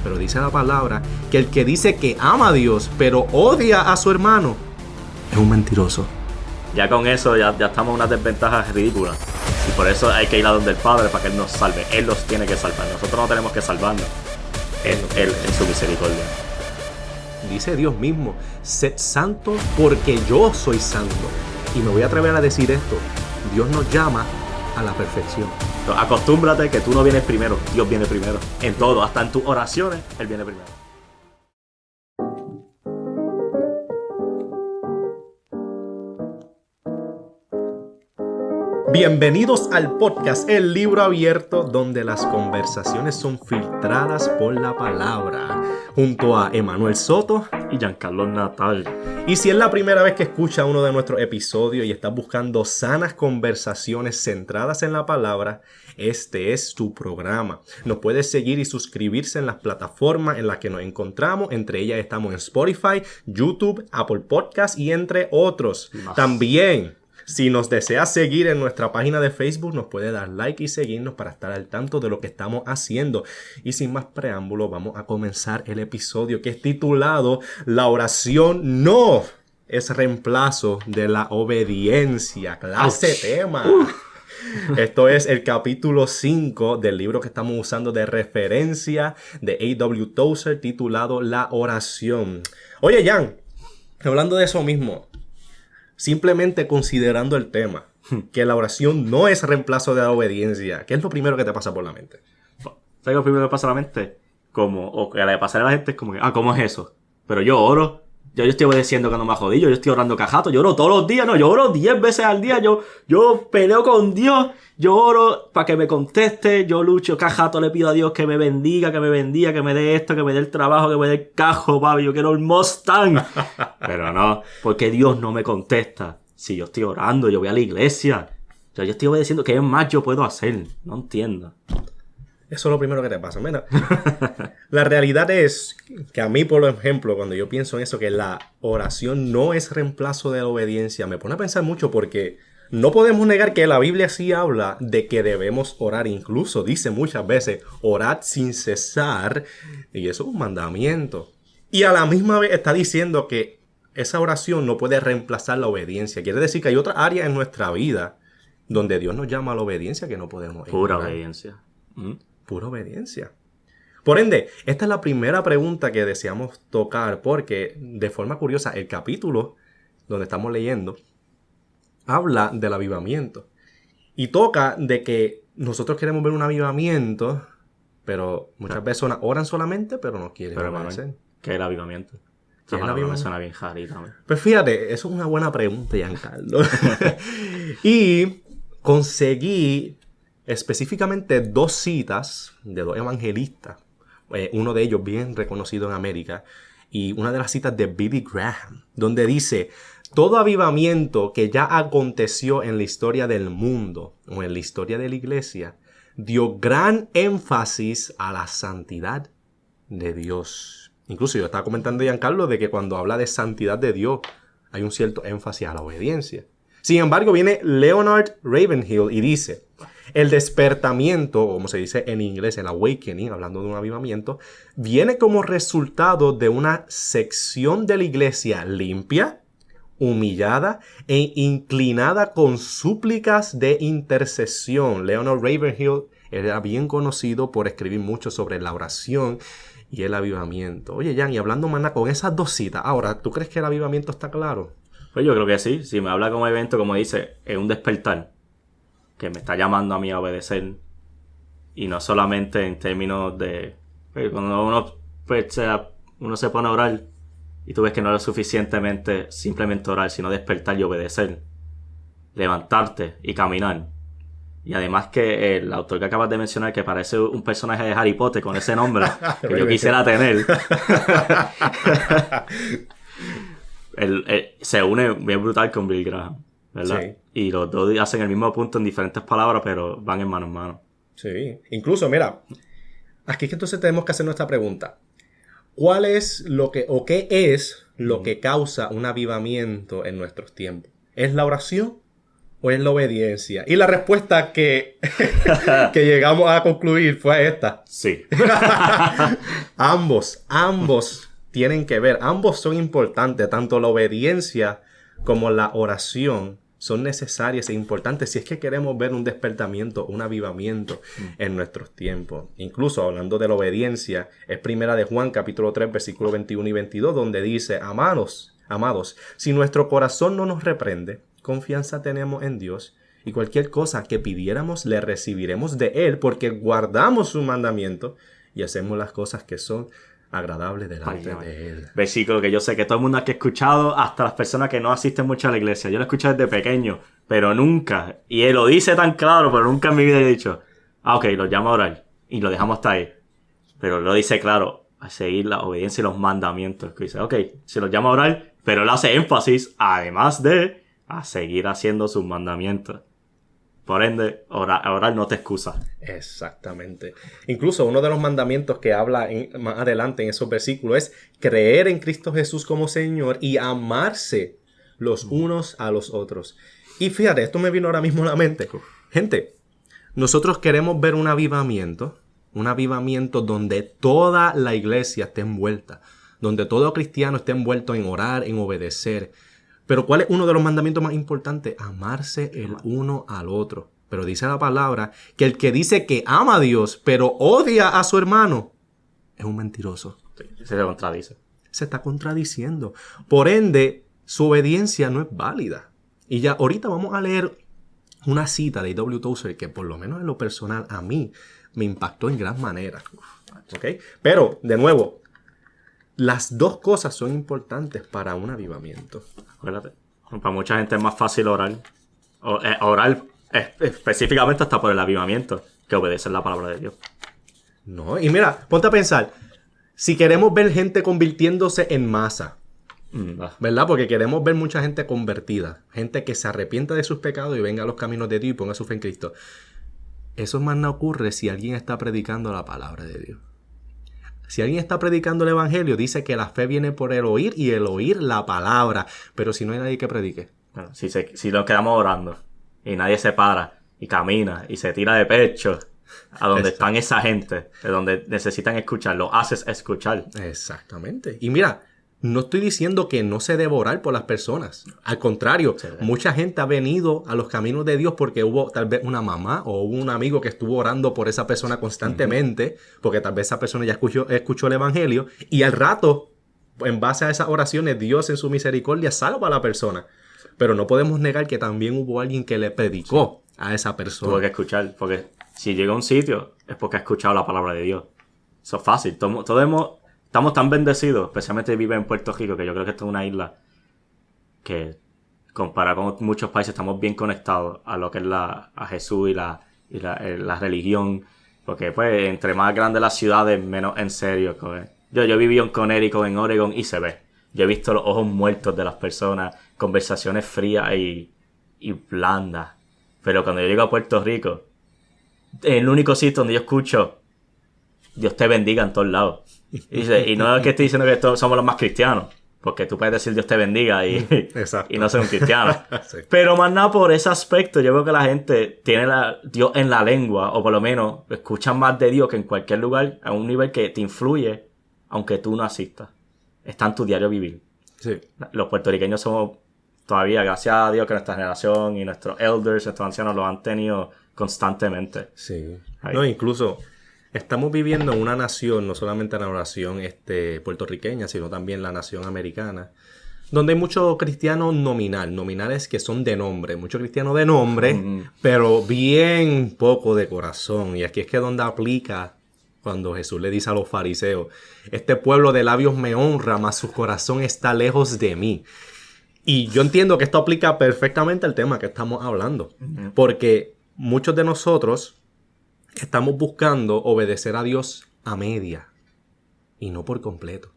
Pero dice la palabra que el que dice que ama a Dios, pero odia a su hermano, es un mentiroso. Ya con eso ya estamos en unas desventajas ridículas. Y por eso hay que ir a donde el Padre para que Él nos salve. Él los tiene que salvar. Nosotros no tenemos que salvarnos. Él en su misericordia. Dice Dios mismo, sed santos porque yo soy santo. Y me voy a atrever a decir esto. Dios nos llama a la perfección. Entonces, acostúmbrate que tú no vienes primero. Dios viene primero. En todo, hasta en tus oraciones, Él viene primero. Bienvenidos al podcast El Libro Abierto, donde las conversaciones son filtradas por la palabra, junto a Emanuel Soto y Giancarlo Natal. Y si es la primera vez que escuchas uno de nuestros episodios y estás buscando sanas conversaciones centradas en la palabra, este es tu programa. Nos puedes seguir y suscribirse en las plataformas en las que nos encontramos. Entre ellas estamos en Spotify, YouTube, Apple Podcasts y entre otros. También, si nos deseas seguir en nuestra página de Facebook, nos puede dar like y seguirnos para estar al tanto de lo que estamos haciendo. Y sin más preámbulo, vamos a comenzar el episodio que es titulado La oración no es reemplazo de la obediencia. ¡Clase tema! Esto es el capítulo 5 del libro que estamos usando de referencia de A.W. Tozer titulado La oración. Oye, Jan, hablando de eso mismo, simplemente considerando el tema, que la oración no es reemplazo de la obediencia, ¿qué es lo primero que te pasa por la mente? ¿Sabes lo primero que pasa a la mente? O que le pasa a la gente es como que, ¿cómo es eso? Pero yo oro. Yo estoy obedeciendo cuando me ha jodido. Yo estoy orando cajato. Yo oro todos los días. No, yo oro 10 veces al día. Yo peleo con Dios. Yo oro para que me conteste. Yo lucho cajato. Le pido a Dios que me bendiga, que me dé esto, que me dé el trabajo, que me dé el cajo, papi. Yo quiero el Mustang. Pero no, porque Dios no me contesta. Si yo estoy orando, yo voy a la iglesia. Yo estoy obedeciendo. ¿Qué más yo puedo hacer? No entiendo. Eso es lo primero que te pasa. Mira, la realidad es que a mí, por ejemplo, cuando yo pienso en eso, que la oración no es reemplazo de la obediencia, me pone a pensar mucho porque no podemos negar que la Biblia sí habla de que debemos orar. Incluso dice muchas veces, orad sin cesar, y eso es un mandamiento. Y a la misma vez está diciendo que esa oración no puede reemplazar la obediencia. Quiere decir que hay otras áreas en nuestra vida donde Dios nos llama a la obediencia que no podemos Pura ignorar. obediencia. Pura obediencia. Por ende, esta es la primera pregunta que deseamos tocar porque, de forma curiosa, el capítulo donde estamos leyendo habla del avivamiento y toca de que nosotros queremos ver un avivamiento, pero muchas personas oran solamente, pero no quieren obedecer. ¿Qué es el avivamiento? ¿Qué es el avivamiento? Me suena bien jarita. Pues fíjate, eso es una buena pregunta, Giancarlo. Y conseguí específicamente 2 citas de 2 evangelistas, uno de ellos bien reconocido en América, y una de las citas de Billy Graham, donde dice: todo avivamiento que ya aconteció en la historia del mundo o en la historia de la iglesia dio gran énfasis a la santidad de Dios. Incluso yo estaba comentando a Giancarlo de que cuando habla de santidad de Dios hay un cierto énfasis a la obediencia. Sin embargo, viene Leonard Ravenhill y dice: el despertamiento, o como se dice en inglés, el awakening, hablando de un avivamiento, viene como resultado de una sección de la iglesia limpia, humillada e inclinada con súplicas de intercesión. Leonard Ravenhill era bien conocido por escribir mucho sobre la oración y el avivamiento. Oye, Jan, y hablando, maná, con esas 2 citas, ahora, ¿tú crees que el avivamiento está claro? Pues yo creo que sí. Si me habla como evento, como dice, es un despertar que me está llamando a mí a obedecer. Y no solamente en términos de... Cuando uno se pone a orar y tú ves que no es suficientemente simplemente orar, sino despertar y obedecer. Levantarte y caminar. Y además que el autor que acabas de mencionar, que parece un personaje de Harry Potter con ese nombre, que yo quisiera tener... Él se une bien brutal con Bill Graham, ¿verdad? Sí. Y los dos hacen el mismo punto en diferentes palabras, pero van en mano en mano. Sí. Incluso, mira, aquí es que entonces tenemos que hacer nuestra pregunta. ¿Cuál es qué es lo que causa un avivamiento en nuestros tiempos? ¿Es la oración o es la obediencia? Y la respuesta que, que llegamos a concluir fue esta. Sí. Ambos tienen que ver, ambos son importantes, tanto la obediencia como la oración son necesarias e importantes si es que queremos ver un despertamiento, un avivamiento en nuestros tiempos. Incluso hablando de la obediencia, es primera de Juan capítulo 3 versículos 21 y 22 donde dice, amados, si nuestro corazón no nos reprende, confianza tenemos en Dios y cualquier cosa que pidiéramos le recibiremos de Él porque guardamos su mandamiento y hacemos las cosas que son agradable delante de Él. Versículo que yo sé que todo el mundo aquí ha escuchado, hasta las personas que no asisten mucho a la iglesia. Yo lo escuché desde pequeño, pero nunca, y él lo dice tan claro, pero nunca en mi vida he dicho, ok, lo llamo a orar, y lo dejamos hasta ahí. Pero lo dice claro, a seguir la obediencia y los mandamientos. Que dice, ok, si lo llamo a orar, pero él hace énfasis, además de, a seguir haciendo sus mandamientos. Por ende, orar no te excusa. Exactamente. Incluso uno de los mandamientos que habla más adelante en esos versículos es creer en Cristo Jesús como Señor y amarse los unos a los otros. Y fíjate, esto me vino ahora mismo a la mente. Gente, nosotros queremos ver un avivamiento donde toda la iglesia esté envuelta, donde todo cristiano esté envuelto en orar, en obedecer. Pero ¿cuál es uno de los mandamientos más importantes? Amarse el uno al otro. Pero dice la palabra que el que dice que ama a Dios, pero odia a su hermano, es un mentiroso. Sí, se contradice. Se está contradiciendo. Por ende, su obediencia no es válida. Y ya ahorita vamos a leer una cita de A.W. Tozer que por lo menos en lo personal a mí me impactó en gran manera. ¿Okay? Pero, de nuevo, las dos cosas son importantes para un avivamiento. Acuérdate, para mucha gente es más fácil orar. Orar específicamente hasta por el avivamiento que obedecer la palabra de Dios. No, y mira, ponte a pensar. Si queremos ver gente convirtiéndose en masa, ¿verdad? Porque queremos ver mucha gente convertida. Gente que se arrepienta de sus pecados y venga a los caminos de Dios y ponga su fe en Cristo. Eso más no ocurre si alguien está predicando la palabra de Dios. Si alguien está predicando el evangelio, dice que la fe viene por el oír y el oír la palabra. Pero si no hay nadie que predique. Bueno, si nos quedamos orando y nadie se para y camina y se tira de pecho a donde están esa gente, de donde necesitan escuchar, lo haces escuchar. Exactamente. Y mira, no estoy diciendo que no se debe orar por las personas. Al contrario, mucha gente ha venido a los caminos de Dios porque hubo tal vez una mamá o un amigo que estuvo orando por esa persona constantemente, porque tal vez esa persona ya escuchó el evangelio y al rato, en base a esas oraciones, Dios en su misericordia salva a la persona. Pero no podemos negar que también hubo alguien que le predicó a esa persona. Tuvo que escuchar, porque si llega a un sitio es porque ha escuchado la palabra de Dios. Eso es fácil. Estamos tan bendecidos, especialmente vive en Puerto Rico, que yo creo que esto es una isla que, comparado con muchos países, estamos bien conectados a lo que es a Jesús y la religión. Porque, pues, entre más grandes las ciudades, menos en serio. Yo he vivido en Connecticut, en Oregon, y se ve. Yo he visto los ojos muertos de las personas, conversaciones frías y blandas. Pero cuando yo llego a Puerto Rico, el único sitio donde yo escucho Dios te bendiga en todos lados. Y no es que estoy diciendo que todos somos los más cristianos, porque tú puedes decir Dios te bendiga y no ser un cristiano. Sí. Pero más nada por ese aspecto, yo veo que la gente tiene Dios en la lengua, o por lo menos escuchan más de Dios que en cualquier lugar, a un nivel que te influye, aunque tú no asistas. Está en tu diario vivir. Sí. Los puertorriqueños somos todavía, gracias a Dios, que nuestra generación y nuestros elders, nuestros ancianos, lo han tenido constantemente. Sí. No, incluso estamos viviendo en una nación, no solamente la nación puertorriqueña, sino también la nación americana, donde hay muchos cristianos nominales que son de nombre, muchos cristianos de nombre, pero bien poco de corazón. Y aquí es que donde aplica cuando Jesús le dice a los fariseos, este pueblo de labios me honra, mas su corazón está lejos de mí. Y yo entiendo que esto aplica perfectamente al tema que estamos hablando, porque muchos de nosotros estamos buscando obedecer a Dios a media y no por completo.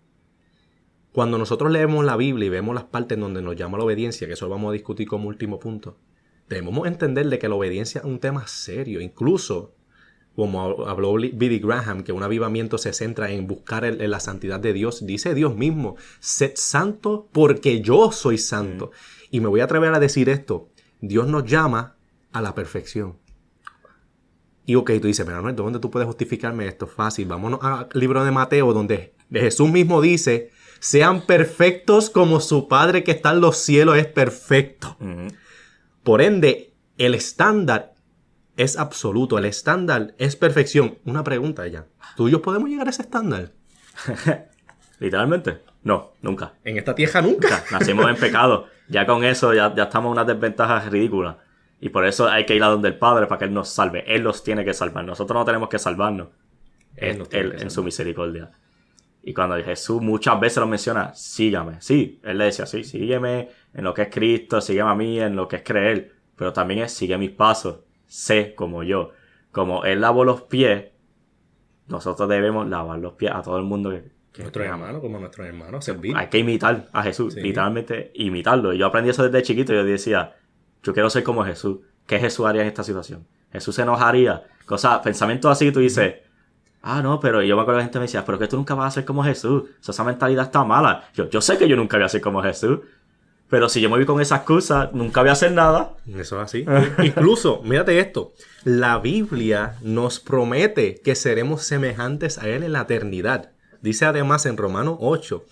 Cuando nosotros leemos la Biblia y vemos las partes en donde nos llama la obediencia, que eso lo vamos a discutir como último punto, debemos entender de que la obediencia es un tema serio. Incluso, como habló Billy Graham, que un avivamiento se centra en buscar en la santidad de Dios, dice Dios mismo, sed santo porque yo soy santo. Y me voy a atrever a decir esto, Dios nos llama a la perfección. Y ok, tú dices, pero ¿dónde tú puedes justificarme esto? Fácil, vámonos al libro de Mateo, donde Jesús mismo dice, sean perfectos como su Padre que está en los cielos es perfecto. Por ende, el estándar es absoluto, el estándar es perfección. Una pregunta ya, ¿tú y yo podemos llegar a ese estándar? ¿Literalmente? No, nunca. ¿En esta tierra nunca? Nacimos en pecado. Ya con eso ya estamos en unas desventajas ridículas. Y por eso hay que ir a donde el Padre para que Él nos salve. Él nos tiene que salvar. Nosotros no tenemos que salvarnos. Él en su misericordia. Y cuando Jesús muchas veces lo menciona, sígame. Sí, Él le decía, sí, sígueme en lo que es Cristo, sígueme a mí en lo que es creer. Pero también es, sigue mis pasos. Sé como yo. Como Él lavó los pies, nosotros debemos lavar los pies a todo el mundo que nuestros hermanos, como nuestros hermanos, servir. Hay que imitar a Jesús, Sí. Literalmente imitarlo. Y yo aprendí eso desde chiquito. Yo decía, yo quiero ser como Jesús. ¿Qué Jesús haría en esta situación? Jesús se enojaría. Pensamientos así que tú dices, no, pero yo me acuerdo que la gente me decía, pero que tú nunca vas a ser como Jesús. Esa mentalidad está mala. Yo sé que yo nunca voy a ser como Jesús. Pero si yo me voy con esa excusa, nunca voy a hacer nada. Eso es así. Incluso, mírate esto. La Biblia nos promete que seremos semejantes a Él en la eternidad. Dice además en Romanos 8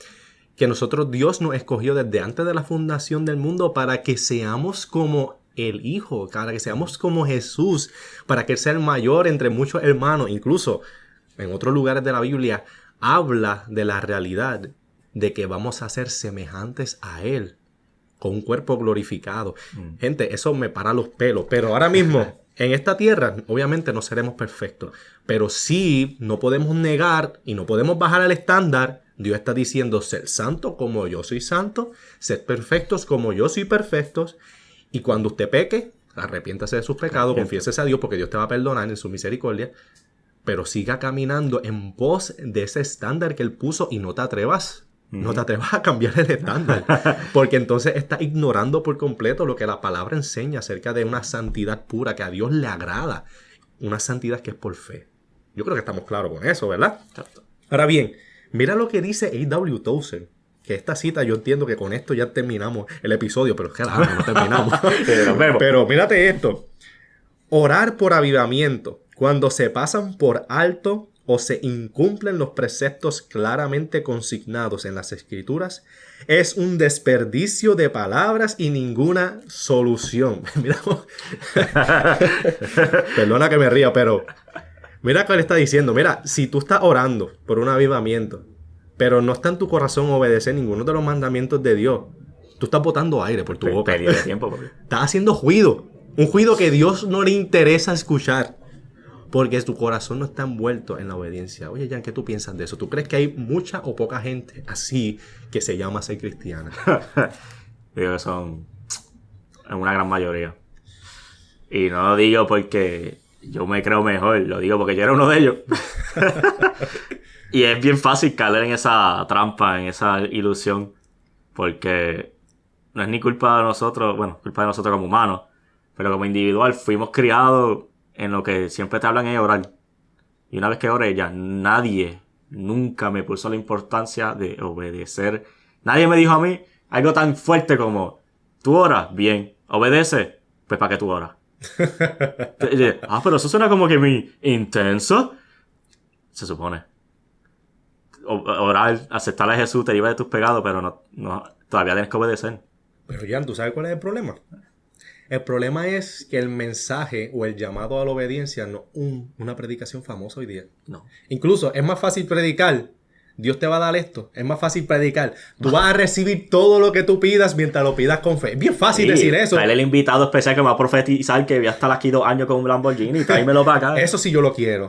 que nosotros Dios nos escogió desde antes de la fundación del mundo para que seamos como el Hijo, para que seamos como Jesús, para que Él sea el mayor entre muchos hermanos. Incluso en otros lugares de la Biblia habla de la realidad de que vamos a ser semejantes a Él con un cuerpo glorificado. Gente, eso me para los pelos. Pero ahora mismo, en esta tierra, obviamente no seremos perfectos. Pero sí, no podemos negar y no podemos bajar el estándar. Dios está diciendo, ser santo como yo soy santo, ser perfectos como yo soy perfectos. Y cuando usted peque, arrepiéntase de sus pecados, confiésese a Dios porque Dios te va a perdonar en su misericordia. Pero siga caminando en pos de ese estándar que Él puso y no te atrevas. No te atrevas a cambiar el estándar, porque entonces estás ignorando por completo lo que la palabra enseña acerca de una santidad pura que a Dios le agrada, una santidad que es por fe. Yo creo que estamos claros con eso, ¿verdad? Exacto. Ahora bien, mira lo que dice A.W. Tozer, que esta cita yo entiendo que con esto ya terminamos el episodio, pero claro, no terminamos. Nos vemos. Pero mírate esto, orar por avivamiento, cuando se pasan por alto o se incumplen los preceptos claramente consignados en las Escrituras, es un desperdicio de palabras y ninguna solución. Mira, perdona que me ría, pero mira que él está diciendo, mira, si tú estás orando por un avivamiento, pero no está en tu corazón obedecer ninguno de los mandamientos de Dios, tú estás botando aire por tu boca. Pérdida de tiempo, porque... Estás haciendo juido, un juido que Dios no le interesa escuchar. Porque tu corazón no está envuelto en la obediencia. Oye, Jan, ¿qué tú piensas de eso? ¿Tú crees que hay mucha o poca gente así que se llama ser cristiana? Digo que son en una gran mayoría. Y no lo digo porque yo me creo mejor, lo digo porque yo era uno de ellos. Y es bien fácil caer en esa trampa, en esa ilusión. Porque no es ni culpa de nosotros, bueno, culpa de nosotros como humanos. Pero como individual fuimos criados en lo que siempre te hablan es orar. Y una vez que oré ya, nadie nunca me puso la importancia de obedecer. Nadie me dijo a mí algo tan fuerte como, ¿tú oras? Bien. ¿Obedece? Pues ¿para qué tú oras? Pero eso suena como que muy intenso. Se supone. Orar, aceptar a Jesús te libra de tus pecados, pero no, todavía tienes que obedecer. Pero Jan, ¿tú sabes cuál es el problema? El problema es que el mensaje o el llamado a la obediencia no es una predicación famosa hoy día. No. Incluso es más fácil predicar. Dios te va a dar esto. Es más fácil predicar. Tú vas a recibir todo lo que tú pidas mientras lo pidas con fe. Es bien fácil decir eso. Traerle el invitado especial que me va a profetizar que voy a estar aquí 2 años con un Lamborghini y tráemelo para acá. Eso sí yo lo quiero.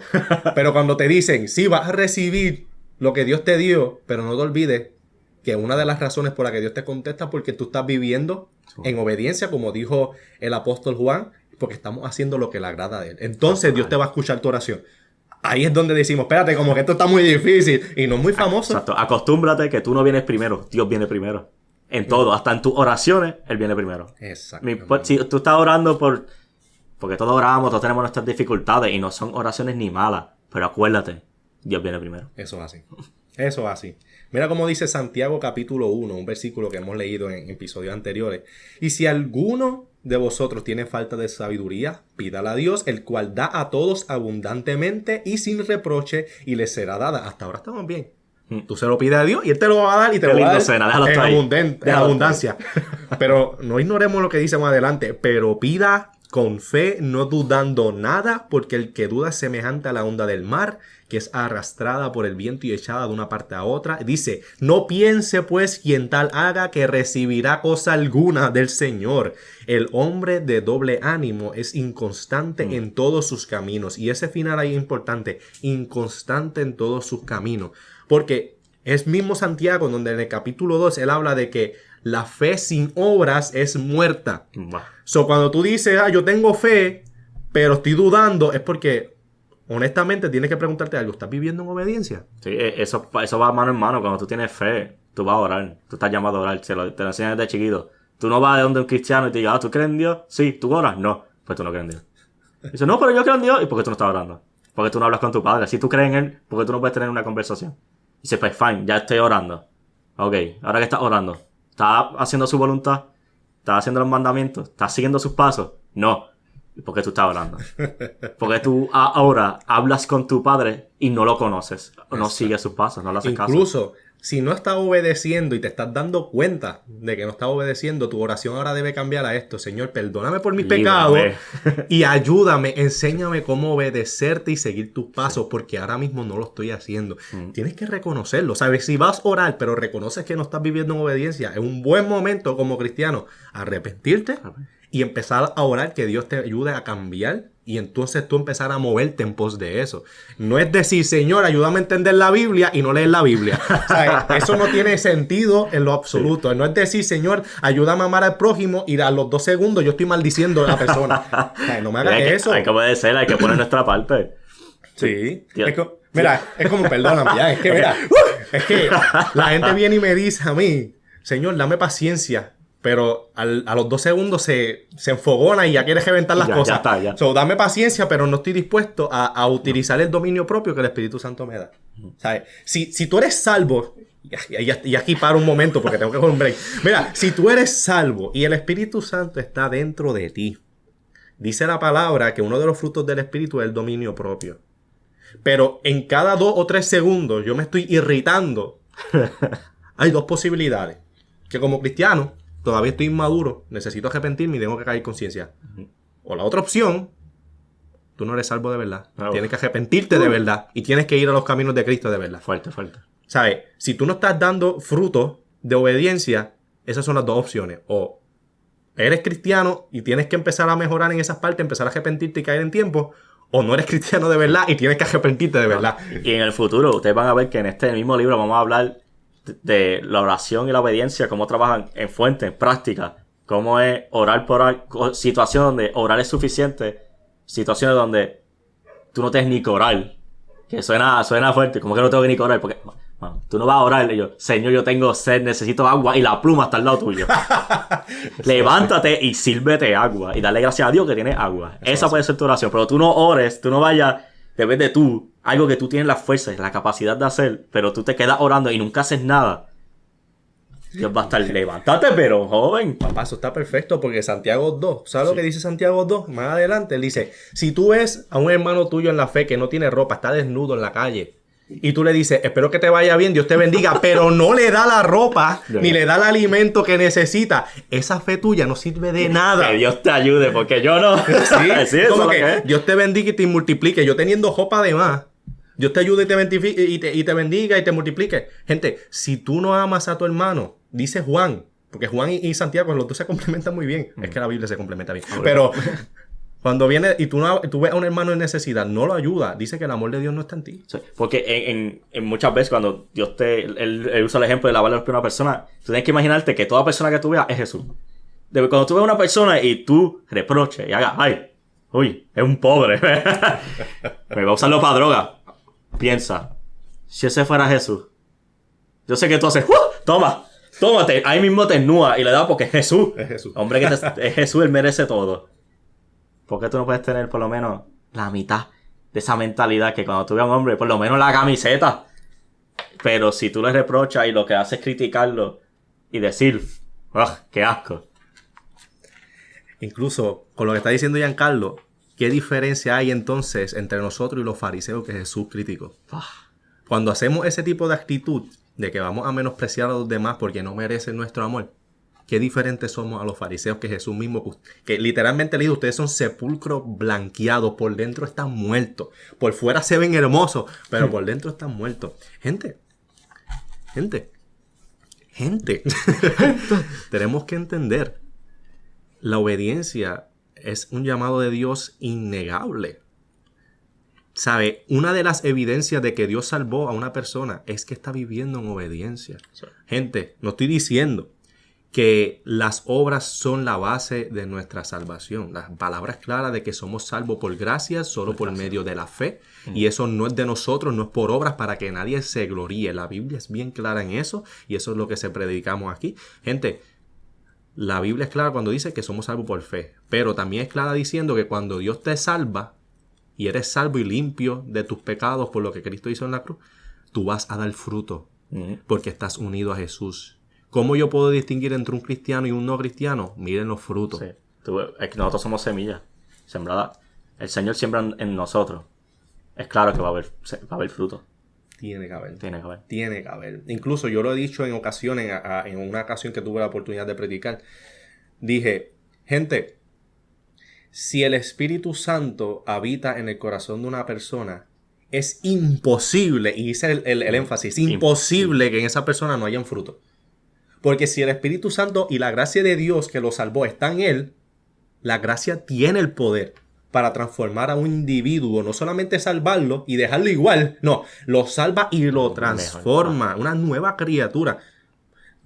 Pero cuando te dicen, sí, vas a recibir lo que Dios te dio, pero no te olvides que una de las razones por la que Dios te contesta es porque tú estás viviendo en obediencia, como dijo el apóstol Juan, porque estamos haciendo lo que le agrada a Él. Entonces Dios te va a escuchar tu oración. Ahí es donde decimos, espérate, como que esto está muy difícil y no es muy famoso. Exacto. Acostúmbrate que tú no vienes primero, Dios viene primero. En todo, hasta en tus oraciones, Él viene primero. Exacto. Si tú estás orando porque todos oramos, todos tenemos nuestras dificultades y no son oraciones ni malas, pero acuérdate, Dios viene primero. Eso es así. Eso así. Mira cómo dice Santiago capítulo 1, un versículo que hemos leído en episodios anteriores. Y si alguno de vosotros tiene falta de sabiduría, pídala a Dios, el cual da a todos abundantemente y sin reproche, y les será dada. Hasta ahora estamos bien. Tú se lo pides a Dios y Él te lo va a dar y te lo va a dar en abundancia. Pero no ignoremos lo que dice más adelante. Pero pida con fe, no dudando nada, porque el que duda es semejante a la onda del mar, que es arrastrada por el viento y echada de una parte a otra. Dice, no piense pues quien tal haga que recibirá cosa alguna del Señor. El hombre de doble ánimo es inconstante en todos sus caminos. Y ese final ahí es importante, inconstante en todos sus caminos. Porque es mismo Santiago donde en el capítulo 2 él habla de que la fe sin obras es muerta. So, cuando tú dices, yo tengo fe, pero estoy dudando, es porque honestamente tienes que preguntarte algo. ¿Estás viviendo en obediencia? Sí, eso va mano en mano. Cuando tú tienes fe, tú vas a orar. Tú estás llamado a orar. Te lo enseñan desde chiquito. Tú no vas de donde un cristiano y te digas, ¿tú crees en Dios? Sí. ¿Tú oras? No. Pues tú no crees en Dios. Dice, no, pero yo creo en Dios. ¿Y por qué tú no estás orando? Porque tú no hablas con tu padre. Si tú crees en Él, ¿por qué tú no puedes tener una conversación? Dice, pues fine, ya estoy orando. Ok, ahora que estás orando, ¿estás haciendo su voluntad? ¿Estás haciendo los mandamientos? ¿Estás siguiendo sus pasos? No. ¿Por qué tú estás orando? Porque tú ahora hablas con tu padre y no lo conoces. O no sigues sus pasos, no le haces caso. Incluso, si no estás obedeciendo y te estás dando cuenta de que no estás obedeciendo, tu oración ahora debe cambiar a esto. Señor, perdóname por mis pecados y ayúdame, enséñame cómo obedecerte y seguir tus pasos, porque ahora mismo no lo estoy haciendo. Tienes que reconocerlo, ¿sabes? Si vas a orar, pero reconoces que no estás viviendo en obediencia, es un buen momento como cristiano arrepentirte y empezar a orar que Dios te ayude a cambiar. Y entonces tú empezar a moverte en pos de eso. No es decir, Señor, ayúdame a entender la Biblia y no leer la Biblia. O sea, eso no tiene sentido en lo absoluto. No es decir, Señor, ayúdame a amar al prójimo y a los 2 segundos yo estoy maldiciendo a la persona. O sea, no me hagas eso. Hay que obedecer, hay que poner nuestra parte. Sí. Mira, es como, perdóname ya, es que mira, es que la gente viene y me dice a mí, Señor, dame paciencia. Pero a los 2 segundos se enfogona y ya quiere reventar las cosas. Ya está, ya. So, dame paciencia, pero no estoy dispuesto a utilizar el dominio propio que el Espíritu Santo me da. ¿Sabes? Si tú eres salvo, y aquí paro un momento porque tengo que coger un break. Mira, si tú eres salvo y el Espíritu Santo está dentro de ti, dice la palabra que uno de los frutos del Espíritu es el dominio propio. Pero en cada 2 o 3 segundos yo me estoy irritando. Hay 2 posibilidades. Que como cristiano todavía estoy inmaduro, necesito arrepentirme y tengo que caer en conciencia. O la otra opción, tú no eres salvo de verdad. Tienes que arrepentirte de verdad y tienes que ir a los caminos de Cristo de verdad. Fuerte. ¿Sabes? Si tú no estás dando fruto de obediencia, esas son las 2 opciones. O eres cristiano y tienes que empezar a mejorar en esas partes, empezar a arrepentirte y caer en tiempo, o no eres cristiano de verdad y tienes que arrepentirte de verdad. Y en el futuro, ustedes van a ver que en este mismo libro vamos a hablar de la oración y la obediencia, cómo trabajan en fuente, en práctica, cómo es orar por orar, situaciones donde orar es suficiente, situaciones donde tú no tienes ni que orar, que suena fuerte, como que no tengo que ni que orar, porque tú no vas a orar, y yo, Señor, yo tengo sed, necesito agua, y la pluma está al lado tuyo. Levántate y sírvete agua, y dale gracias a Dios que tienes agua. Esa puede ser tu oración, pero tú no ores, tú no vayas, depende de tú, algo que tú tienes la fuerza y la capacidad de hacer, pero tú te quedas orando y nunca haces nada. Dios va a estar, levántate, pero joven. Papá, eso está perfecto porque Santiago 2, ¿sabes lo que dice Santiago 2? Más adelante, él dice, si tú ves a un hermano tuyo en la fe que no tiene ropa, está desnudo en la calle, y tú le dices, espero que te vaya bien, Dios te bendiga, pero no le da la ropa, ni le da el alimento que necesita, esa fe tuya no sirve de nada. Que Dios te ayude, porque yo no. Sí, como que Dios te bendiga y te multiplique. Yo teniendo ropa de más, Dios te ayude y te bendiga y te multiplique. Gente, si tú no amas a tu hermano, dice Juan, porque Juan y Santiago, los 2 se complementan muy bien. Es que la Biblia se complementa bien. Pero cuando viene y tú ves a un hermano en necesidad, no lo ayuda, dice que el amor de Dios no está en ti. Sí, porque en muchas veces cuando Dios él usa el ejemplo de lavarle los pies a una persona, tú tienes que imaginarte que toda persona que tú veas es Jesús. Cuando tú ves a una persona y tú reproches y hagas, ay, uy, es un pobre, me va a usarlo para droga. Piensa, si ese fuera Jesús, yo sé que tú haces, tómate, ahí mismo te ennúa y le da porque es Jesús. Es Jesús. Hombre, es Jesús, él merece todo. ¿Por qué tú no puedes tener por lo menos la mitad de esa mentalidad que cuando tú veas a un hombre, por lo menos la camiseta? Pero si tú le reprochas y lo que haces es criticarlo y decir, ¡ugh, qué asco! Incluso con lo que está diciendo Giancarlo, ¿qué diferencia hay entonces entre nosotros y los fariseos que Jesús criticó? Cuando hacemos ese tipo de actitud de que vamos a menospreciar a los demás porque no merecen nuestro amor, qué diferentes somos a los fariseos que Jesús mismo, que literalmente le dijo, ustedes son sepulcros blanqueados, por dentro están muertos, por fuera se ven hermosos, pero por dentro están muertos. Gente, tenemos que entender, la obediencia es un llamado de Dios innegable. ¿Sabe? Una de las evidencias de que Dios salvó a una persona es que está viviendo en obediencia. Sí. Gente, no estoy diciendo que las obras son la base de nuestra salvación. Las palabras claras de que somos salvos por gracia, solo por medio de la fe. Y eso no es de nosotros, no es por obras para que nadie se gloríe. La Biblia es bien clara en eso y eso es lo que se predicamos aquí. Gente, la Biblia es clara cuando dice que somos salvos por fe. Pero también es clara diciendo que cuando Dios te salva y eres salvo y limpio de tus pecados por lo que Cristo hizo en la cruz, tú vas a dar fruto porque estás unido a Jesús. ¿Cómo yo puedo distinguir entre un cristiano y un no cristiano? Miren los frutos. Sí. Es que nosotros somos semillas sembradas. El Señor siembra en nosotros. Es claro que va a haber fruto. Tiene que haber. Incluso yo lo he dicho en ocasiones, en una ocasión que tuve la oportunidad de predicar. Dije, gente, si el Espíritu Santo habita en el corazón de una persona, es imposible, y hice el énfasis, imposible que en esa persona no hayan fruto. Porque si el Espíritu Santo y la gracia de Dios que lo salvó está en él, la gracia tiene el poder para transformar a un individuo, no solamente salvarlo y dejarlo igual, no, lo salva y lo transforma, una nueva criatura.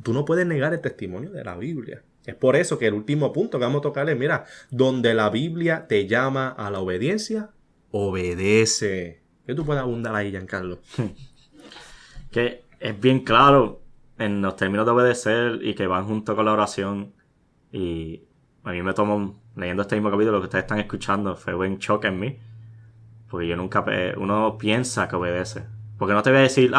Tú no puedes negar el testimonio de la Biblia. Es por eso que el último punto que vamos a tocar es, mira, donde la Biblia te llama a la obediencia, obedece. ¿Qué tú puedes abundar ahí, Giancarlo? Que es bien claro en los términos de obedecer y que van junto con la oración. Y a mí me tomó, leyendo este mismo capítulo que ustedes están escuchando, fue un shock en mí. Porque yo nunca, uno piensa que obedece. Porque no te voy a decir,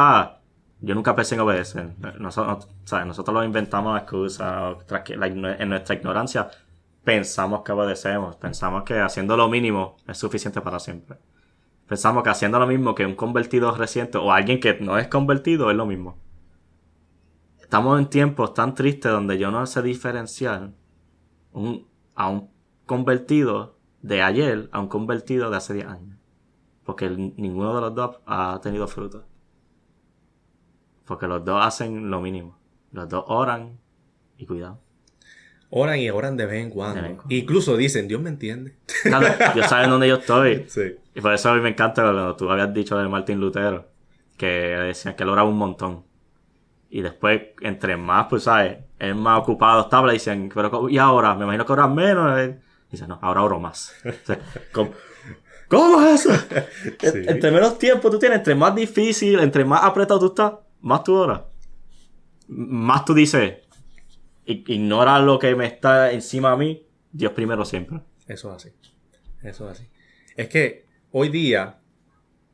yo nunca pensé en obedecer. Nosotros lo inventamos excusas, en nuestra ignorancia pensamos que obedecemos. Pensamos que haciendo lo mínimo es suficiente para siempre. Pensamos que haciendo lo mismo que un convertido reciente o alguien que no es convertido es lo mismo. Estamos en tiempos tan tristes donde yo no sé diferenciar a un convertido de ayer a un convertido de hace 10 años. Porque ninguno de los dos ha tenido fruto. Porque los dos hacen lo mínimo. Los dos oran y cuidado. Oran y oran de vez en cuando. Incluso dicen, Dios me entiende. Claro, Dios sabe dónde yo estoy. Sí. Y por eso a mí me encanta cuando tú habías dicho de Martín Lutero. Que decían que él oraba un montón. Y después, entre más, pues, ¿sabes? Él más ocupado estaba, le dicen, pero ¿y ahora? Me imagino que oras menos. Y dice, no, ahora oro más. O sea, ¿cómo es eso? Sí. Entre menos tiempo tú tienes, entre más difícil, entre más apretado tú estás, más tú oras. Más tú dices, ignora lo que me está encima a mí, Dios primero siempre. Eso es así. Es que hoy día,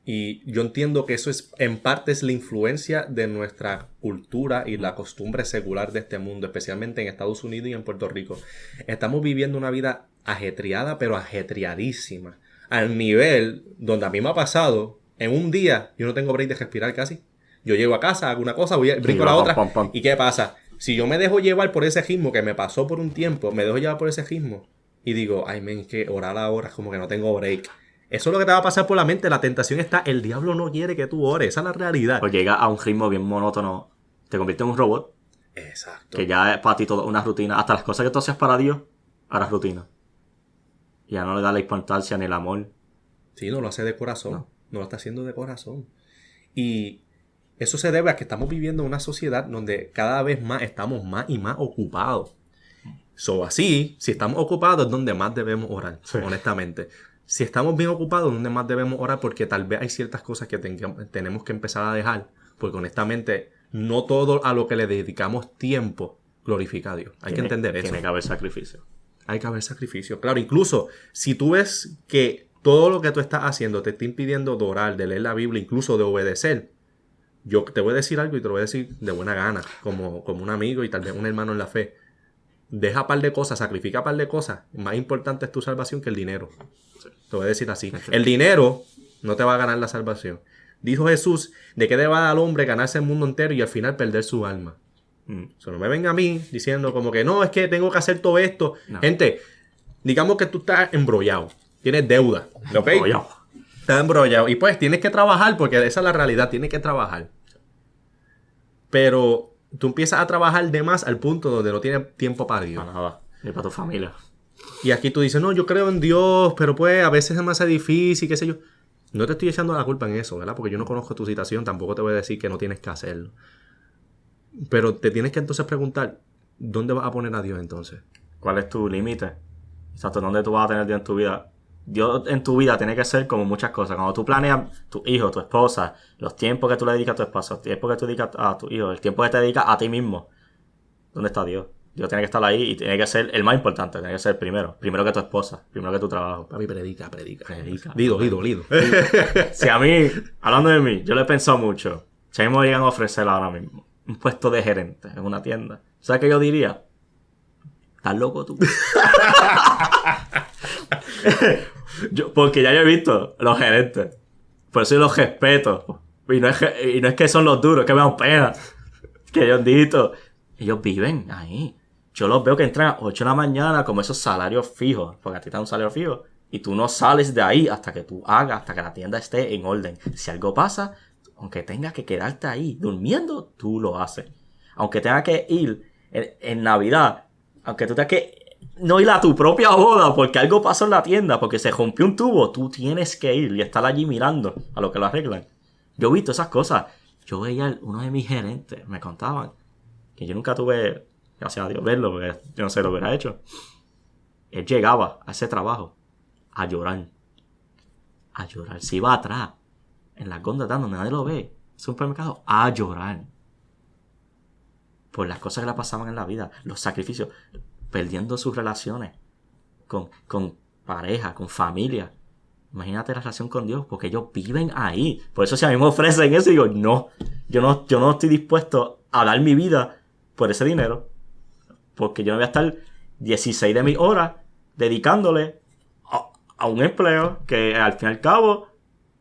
y yo entiendo que eso es, en parte es la influencia de nuestra cultura y la costumbre secular de este mundo, especialmente en Estados Unidos y en Puerto Rico. Estamos viviendo una vida ajetreada, pero ajetreadísima. Al nivel donde a mí me ha pasado, en un día yo no tengo break de respirar casi. Yo llego a casa, hago una cosa, brinco a la otra. ¿Y qué pasa? Si yo me dejo llevar por ese ritmo que me pasó por un tiempo, me dejo llevar por ese ritmo y digo, ay, men, que orar ahora es como que no tengo break. Eso es lo que te va a pasar por la mente. La tentación está, el diablo no quiere que tú ores. Esa es la realidad. O llega a un ritmo bien monótono, te convierte en un robot. Exacto. Que ya es para ti todo una rutina. Hasta las cosas que tú hacías para Dios, ahora es rutina. Ya no le da la importancia ni el amor. Sí, no lo hace de corazón. No lo está haciendo de corazón. Y eso se debe a que estamos viviendo en una sociedad donde cada vez más estamos más y más ocupados. Así, si estamos ocupados es donde más debemos orar, sí. Honestamente. Si estamos bien ocupados, ¿dónde más debemos orar? Porque tal vez hay ciertas cosas que tenemos que empezar a dejar. Porque honestamente, no todo a lo que le dedicamos tiempo glorifica a Dios. Hay que entender eso. Tiene que haber sacrificio. Hay que haber sacrificio. Claro, incluso si tú ves que todo lo que tú estás haciendo te está impidiendo de orar, de leer la Biblia, incluso de obedecer, yo te voy a decir algo y te lo voy a decir de buena gana, como un amigo y tal vez un hermano en la fe. Deja par de cosas, sacrifica par de cosas. Más importante es tu salvación que el dinero. Te voy a decir así. El dinero no te va a ganar la salvación. Dijo Jesús, ¿de qué le va al hombre ganarse el mundo entero y al final perder su alma? So, no me venga a mí diciendo como que no, es que tengo que hacer todo esto. No. Gente, digamos que tú estás embrollado. Tienes deuda. ¿Ok? Estás embrollado. Y pues tienes que trabajar porque esa es la realidad. Tienes que trabajar. Pero tú empiezas a trabajar de más al punto donde no tienes tiempo para Dios. Para nada. Ni para tu familia. Y aquí tú dices, no, yo creo en Dios, pero pues a veces es más difícil, qué sé yo. No te estoy echando la culpa en eso, ¿verdad? Porque yo no conozco tu situación, tampoco te voy a decir que no tienes que hacerlo. Pero te tienes que entonces preguntar, ¿dónde vas a poner a Dios entonces? ¿Cuál es tu límite? Exacto, ¿dónde tú vas a tener Dios en tu vida? Dios en tu vida tiene que ser como muchas cosas. Cuando tú planeas tu hijo, tu esposa, los tiempos que tú le dedicas a tu esposa, el tiempo que tú dedicas a tu hijo, el tiempo que te dedicas a ti mismo, ¿dónde está Dios? Dios tiene que estar ahí y tiene que ser el más importante, tiene que ser el primero. Primero que tu esposa, primero que tu trabajo. Papi, predica. Lido. Si a mí, hablando de mí, yo le he pensado mucho. Si a mí me llegan a ofrecer ahora mismo un puesto de gerente en una tienda, ¿sabes qué yo diría? ¿Estás loco tú? Porque ya yo he visto los gerentes. Por eso yo los respeto. Y no es que son los duros, es que me dan pena. Que ellos viven ahí. Yo los veo que entran a 8 de la mañana como esos salarios fijos. Porque a ti te dan un salario fijo. Y tú no sales de ahí hasta que tú hagas, hasta que la tienda esté en orden. Si algo pasa, aunque tengas que quedarte ahí durmiendo, tú lo haces. Aunque tengas que ir en Navidad, aunque tú tengas que no ir a tu propia boda porque algo pasó en la tienda, porque se rompió un tubo, tú tienes que ir y estar allí mirando a lo que lo arreglan. Yo he visto esas cosas. Yo veía uno de mis gerentes, me contaban, que yo nunca tuve, gracias a Dios, verlo, porque yo no sé lo que hubiera hecho. Él llegaba a ese trabajo a llorar. Se iba atrás, en las góndolas donde nadie lo ve, supermercado, a llorar. Por las cosas que le pasaban en la vida, los sacrificios, perdiendo sus relaciones con pareja, con familia. Imagínate la relación con Dios, porque ellos viven ahí. Por eso si a mí me ofrecen eso, digo, no, yo no estoy dispuesto a dar mi vida por ese dinero, porque yo no voy a estar 16 de mis horas dedicándole a un empleo que al fin y al cabo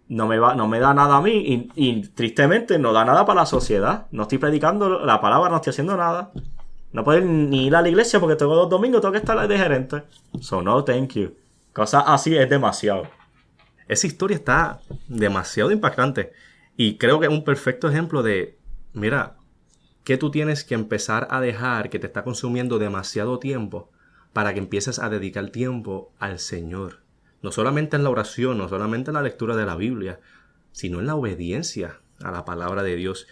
no me da nada a mí y tristemente no da nada para la sociedad. No estoy predicando la palabra, no estoy haciendo nada. No puedo ni ir a la iglesia porque tengo 2 domingos, tengo que estar de gerente. So no, thank you. Cosas así es demasiado. Esa historia está demasiado impactante. Y creo que es un perfecto ejemplo de, mira, que tú tienes que empezar a dejar que te está consumiendo demasiado tiempo para que empieces a dedicar tiempo al Señor. No solamente en la oración, no solamente en la lectura de la Biblia, sino en la obediencia a la palabra de Dios.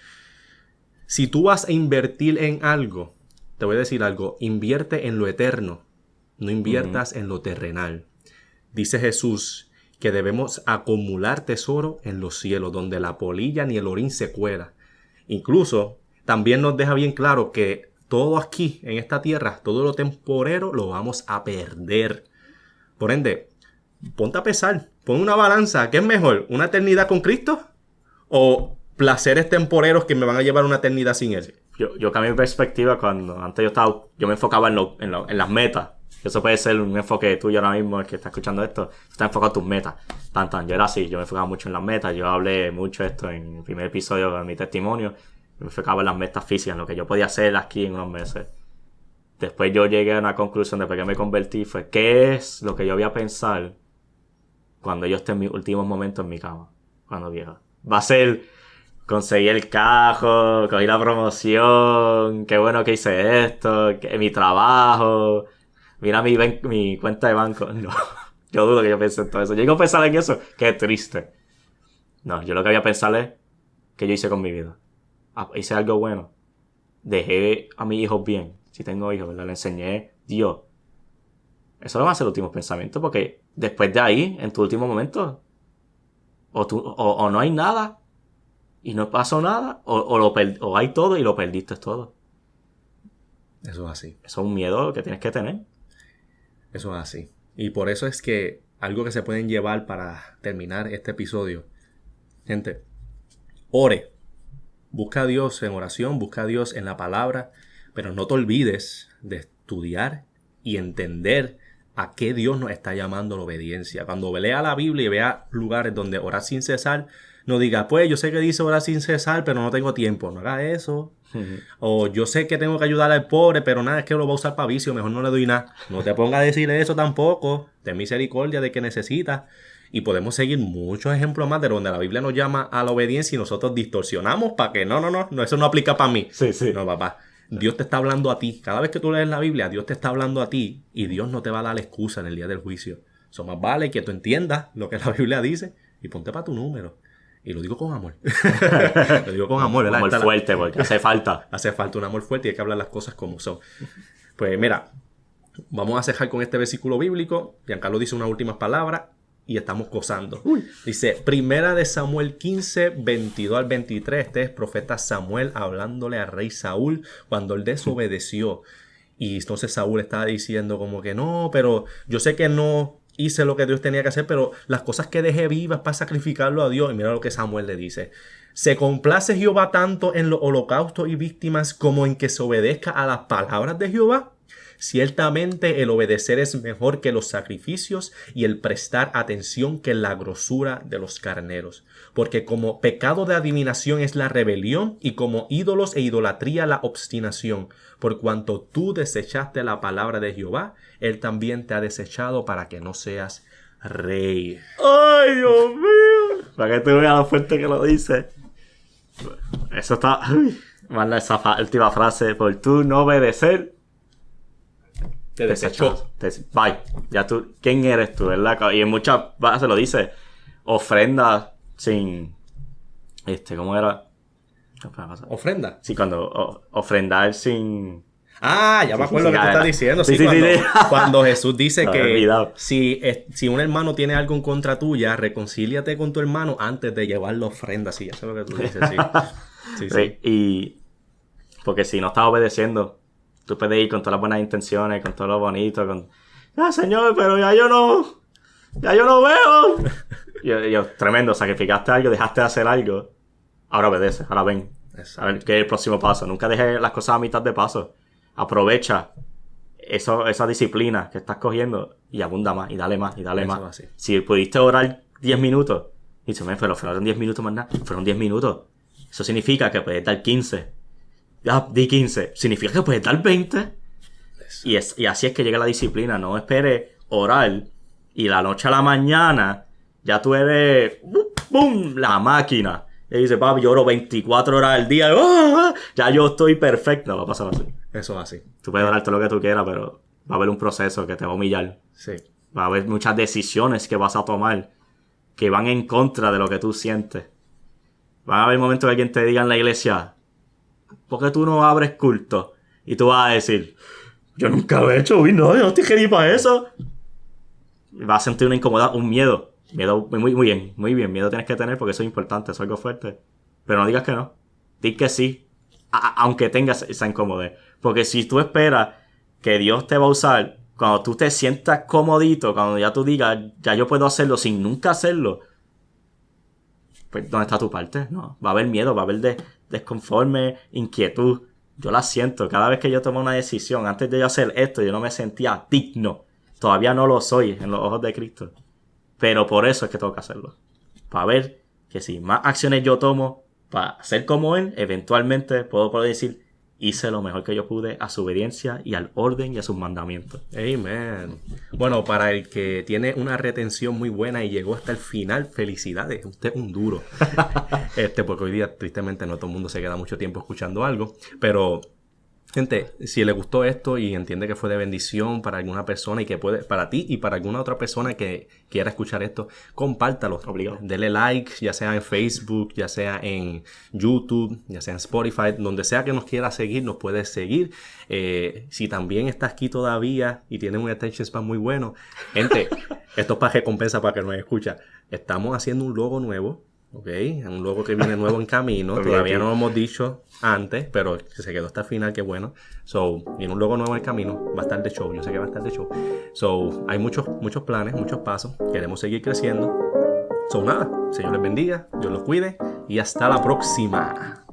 Si tú vas a invertir en algo, te voy a decir algo, invierte en lo eterno, no inviertas en lo terrenal. Dice Jesús que debemos acumular tesoro en los cielos, donde la polilla ni el orín se cuela. Incluso también nos deja bien claro que todo aquí, en esta tierra, todo lo temporero lo vamos a perder. Por ende, ponte a pesar, pon una balanza. ¿Qué es mejor? ¿Una eternidad con Cristo? ¿O placeres temporeros que me van a llevar una eternidad sin Él? Yo cambié mi perspectiva cuando antes yo me enfocaba en las metas. Eso puede ser un enfoque tuyo ahora mismo, el que está escuchando esto. Tú estás enfocado en tus metas. Yo era así, yo me enfocaba mucho en las metas. Yo hablé mucho esto en el primer episodio de mi testimonio. Yo me enfocaba en las metas físicas, en lo que yo podía hacer aquí en unos meses. Después yo llegué a una conclusión después que me convertí, fue ¿qué es lo que yo voy a pensar cuando yo esté en mis últimos momentos en mi cama? Cuando vieja. Va a ser conseguí el cajo, cogí la promoción, qué bueno que hice esto, mi trabajo, mira mi cuenta de banco. No, yo dudo que yo pensé en todo eso. Yo llego a pensar en eso, qué triste. No, yo lo que voy a pensar es qué yo hice con mi vida. Hice algo bueno. Dejé a mis hijos bien. Si tengo hijos, ¿verdad? Le enseñé Dios. Eso no va a ser el último pensamiento, porque después de ahí, en tu último momento, o no hay nada y no pasó nada, o hay todo y lo perdiste todo. Eso es así. Eso es un miedo que tienes que tener. Eso es así. Y por eso es que algo que se pueden llevar para terminar este episodio. Gente, ore. busca a Dios en oración, busca a Dios en la palabra, pero no te olvides de estudiar y entender a qué Dios nos está llamando a la obediencia. Cuando lea la Biblia y vea lugares donde orar sin cesar, no diga, pues yo sé que dice orar sin cesar, pero no tengo tiempo. No haga eso. O yo sé que tengo que ayudar al pobre, pero nada, es que lo va a usar para vicio, mejor no le doy nada. No te pongas a decirle eso tampoco. Ten misericordia de que necesitas. Y podemos seguir muchos ejemplos más de donde la Biblia nos llama a la obediencia y nosotros distorsionamos para que no, eso no aplica para mí. Sí, sí. No, papá. Dios te está hablando a ti. Cada vez que tú lees la Biblia, Dios te está hablando a ti y Dios no te va a dar la excusa en el día del juicio. Eso más vale que tú entiendas lo que la Biblia dice y ponte para tu número. Y lo digo con amor. Lo digo con amor, ¿verdad? Un amor fuerte, porque hace falta. Hace falta un amor fuerte y hay que hablar las cosas como son. Pues mira, vamos a cerrar con este versículo bíblico. Giancarlo dice unas últimas palabras y estamos gozando. Dice, Primera de Samuel 15, 22 al 23. Este es profeta Samuel hablándole al rey Saúl cuando él desobedeció. Y entonces Saúl estaba diciendo como que no, pero yo sé que no hice lo que Dios tenía que hacer, pero las cosas que dejé vivas para sacrificarlo a Dios. Y mira lo que Samuel le dice. ¿Se complace Jehová tanto en los holocaustos y víctimas como en que se obedezca a las palabras de Jehová? Ciertamente el obedecer es mejor que los sacrificios y el prestar atención que la grosura de los carneros. Porque como pecado de adivinación es la rebelión y como ídolos e idolatría la obstinación. Por cuanto tú desechaste la palabra de Jehová, él también te ha desechado para que no seas rey. ¡Ay, Dios mío! Para que tú veas lo fuerte que lo dice. Eso está... Manda esa última frase. Por tú no obedecer... Te desechó. Bye. Ya tú, ¿quién eres tú, verdad? Y en muchas veces lo dice. Ofrenda sin... ¿cómo era? ¿Ofrenda? Sí, cuando ofrendar sin... Ah, ya me acuerdo lo que tú estás diciendo. Sí, cuando Jesús dice que si un hermano tiene algo en contra tuya, reconcíliate con tu hermano antes de llevar la ofrenda. Sí, eso es lo que tú dices, sí. Y porque si no estás obedeciendo, tú puedes ir con todas las buenas intenciones, con todo lo bonito, con... Señor, pero ya yo no veo. Yo, tremendo, sacrificaste algo, dejaste de hacer algo. Ahora obedece, ahora ven. A ver qué es el próximo paso. Nunca dejes las cosas a mitad de paso. Aprovecha esa disciplina que estás cogiendo y abunda más, y dale más, y dale más. Así. Si pudiste orar 10 minutos, y se me fueron 10 minutos más nada, fueron 10 minutos. Eso significa que puedes dar 15. Ya, di 15. Significa que puedes dar 20. Y así es que llega la disciplina. No esperes orar y la noche a la mañana ya tú eres ¡bum! La máquina. Y dice, papi, yo oro 24 horas al día. ¡Ah! Ya yo estoy perfecto. No va a pasar así. Eso es así. Tú puedes orar todo lo que tú quieras, pero va a haber un proceso que te va a humillar. Sí. Va a haber muchas decisiones que vas a tomar que van en contra de lo que tú sientes. Van a haber momentos que alguien te diga en la iglesia, ¿por qué tú no abres culto? Y tú vas a decir, yo nunca lo he hecho, uy, no, yo no estoy ready para eso. Vas a sentir una incomodidad, un miedo. Miedo, muy bien. Miedo tienes que tener porque eso es importante, eso es algo fuerte. Pero no digas que no. Di que sí. Aunque tengas esa incomodidad. Porque si tú esperas que Dios te va a usar, cuando tú te sientas comodito, cuando ya tú digas, ya yo puedo hacerlo sin nunca hacerlo, pues ¿dónde está tu parte? No. Va a haber miedo, va a haber desconforme, inquietud. Yo la siento. Cada vez que yo tomo una decisión, antes de yo hacer esto, yo no me sentía digno. Todavía no lo soy en los ojos de Cristo. Pero por eso es que tengo que hacerlo. Para ver que si más acciones yo tomo para ser como Él, eventualmente puedo poder decir, hice lo mejor que yo pude a su obediencia y al orden y a sus mandamientos. Amen. Bueno, para el que tiene una retención muy buena y llegó hasta el final, felicidades. Usted es un duro. Porque hoy día, tristemente, no todo el mundo se queda mucho tiempo escuchando algo. Pero, gente, si le gustó esto y entiende que fue de bendición para alguna persona y que puede, para ti y para alguna otra persona que quiera escuchar esto, compártalo. Obligado. Dele like, ya sea en Facebook, ya sea en YouTube, ya sea en Spotify, donde sea que nos quiera seguir, nos puedes seguir. Si también estás aquí todavía y tienes un attention span muy bueno, gente, esto es para recompensa para que nos escucha. Estamos haciendo un logo nuevo. Ok, un logo que viene nuevo en camino. Todavía no lo hemos dicho antes, pero se quedó hasta el final, qué bueno. So, viene un logo nuevo en camino. Va a estar de show, yo sé que va a estar de show. So, hay muchos planes, muchos pasos. Queremos seguir creciendo. So, nada, Señor les bendiga, Dios los cuide y hasta la próxima.